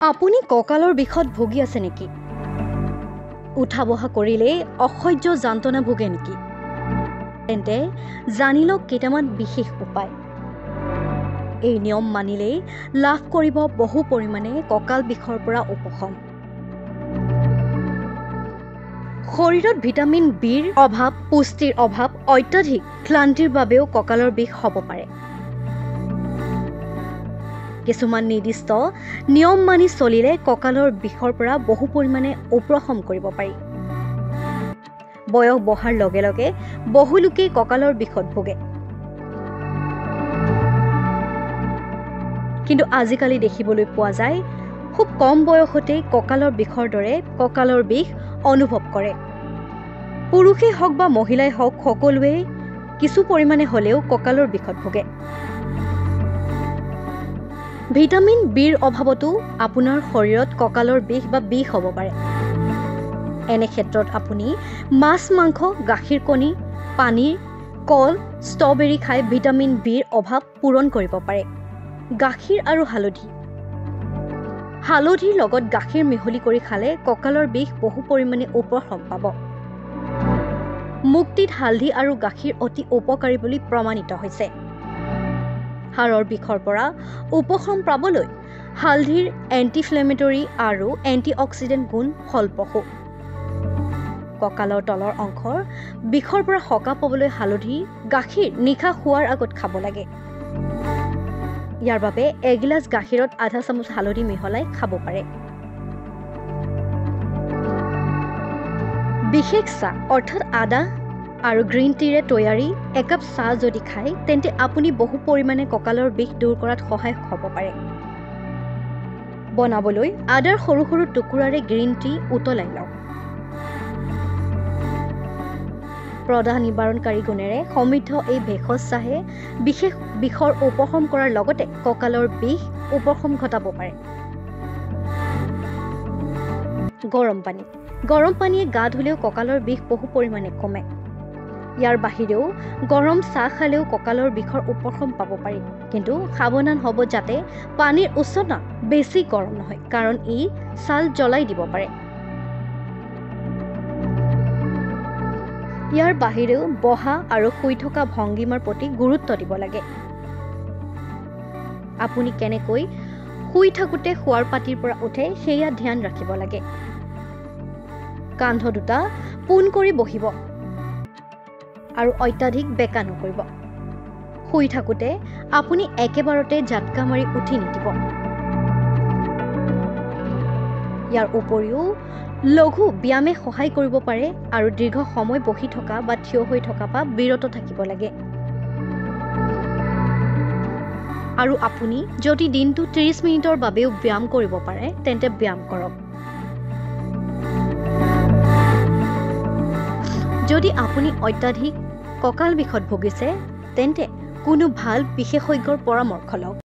আপুনি কঁকালৰ বিষত ভুগি আছে নেকি? উঠা বহা কৰিলেই অসহ্য যন্ত্ৰণা ভোগে নেকি? তেন্তে জানি লওক কেইটামান বিশেষ উপায়। এই নিয়ম মানিলেই লাভ কৰিব বহু পৰিমাণে কঁকাল বিষৰ পৰা উপশম। শৰীৰত ভিটামিন বিৰ অভাৱ, পুষ্টিৰ অভাৱ, অত্যাধিক ক্লান্তিৰ বাবেও কঁকালৰ বিষ হ'ব পাৰে। কিছুমান নিৰ্দিষ্ট নিয়ম মানি চলিলে কঁকালৰ বিষৰ পৰা বহু পৰিমাণে উপশম কৰিব পাৰি। বয়স বঢ়াৰ লগে লগে বহু লোকেই কঁকালৰ বিষত ভোগে। কিন্তু আজিকালি দেখিবলৈ পোৱা যায় খুব কম বয়সতেই কঁকালৰ বিষৰ দৰে কঁকালৰ বিষ অনুভৱ কৰে। পুৰুষেই হওক বা মহিলাই হওক, সকলোৱে কিছু পৰিমাণে হ'লেও কঁকালৰ বিষত ভোগে। ভিটামিন বিৰ অভাৱতো আপোনাৰ শৰীৰত কঁকালৰ বিষ বা বিষ হ'ব পাৰে। এনে ক্ষেত্ৰত আপুনি মাছ, মাংস, গাখীৰ, কণী, পানীৰ, কল, ষ্ট্ৰবেৰী খাই ভিটামিন বিৰ অভাৱ পূৰণ কৰিব পাৰে। গাখীৰ আৰু হালধিৰ লগত গাখীৰ মিহলি কৰি খালে কঁকালৰ বিষ বহু পৰিমাণে উপশম পাব। মুক্তিত হালধি আৰু গাখীৰ অতি উপকাৰী বুলি প্ৰমাণিত হৈছে। হাড়ৰ বিষৰ পৰা উপশম পাবলৈ হালধিৰ এণ্টিফ্লেমেটৰী আৰু এণ্টিঅক্সিডেণ্ট গুণ ফলপ্ৰসূ। কঁকালৰ তলৰ অংশৰ বিষৰ পৰা সকাহ পাবলৈ হালধি, গাখীৰ নিশা শোৱাৰ আগত খাব লাগে। ইয়াৰ বাবে এগিলাচ গাখীৰত আধা চামুচ হালধি মিহলাই খাব পাৰে। বিশেষ চাহ অৰ্থাৎ আদা আৰু গ্ৰীণ টিৰে তৈয়াৰী একাপ চাহ যদি খায়, তেন্তে আপুনি বহু পৰিমাণে কঁকালৰ বিষ দূৰ কৰাত সহায় হ'ব পাৰে। বনাবলৈ আদাৰ সৰু সৰু টুকুৰাৰে গ্ৰীণ টি উতলাই লওক। প্ৰদাহ নিবাৰণকাৰী গুণেৰে সমৃদ্ধ এই ভেষজ চাহে বিশেষ বিষৰ উপশম কৰাৰ লগতে কঁকালৰ বিষ উপশম ঘটাব পাৰে। গৰম পানীয়ে গা ধুলেও কঁকালৰ বিষ বহু পৰিমাণে কমে। ইয়াৰ বাহিৰেও গৰম চাহ খালেও কঁকালৰ বিষৰ উপশম পাব পাৰি। কিন্তু সাৱধান হ'ব যাতে পানীৰ উষ্ণতা বেছি গৰম নহয়, কাৰণ ই ছাল জ্বলাই দিব পাৰে। ইয়াৰ বাহিৰেও বহা আৰু শুই থকা ভংগীমাৰ প্ৰতি গুৰুত্ব দিব লাগে। আপুনি কেনেকৈ শুই থাকোঁতে শোৱাৰ পাটিৰ পৰা উঠে সেয়া ধ্যান ৰাখিব লাগে। কান্ধ দুটা পোন কৰি বহিব আৰু অত্যাধিক বেকা নকৰিব। শুই থাকোঁতে আপুনি একেবাৰতে জাটকা মাৰি উঠি নিদিব। ইয়াৰ উপৰিও লঘু ব্যায়ামে সহায় কৰিব পাৰে আৰু দীৰ্ঘ সময় বহি থকা বা থিয় হৈ থকা বা বিৰত থাকিব লাগে। আৰু আপুনি যদি দিনটো 30 মিনিটৰ বাবেও ব্যায়াম কৰিব পাৰে, তেন্তে ব্যায়াম কৰক। যদি আপুনি অত্যাধিক কঁকাল বিষত ভুগিছে, তেন্তে কোনো ভাল বিশেষজ্ঞৰ পৰামৰ্শ লওক।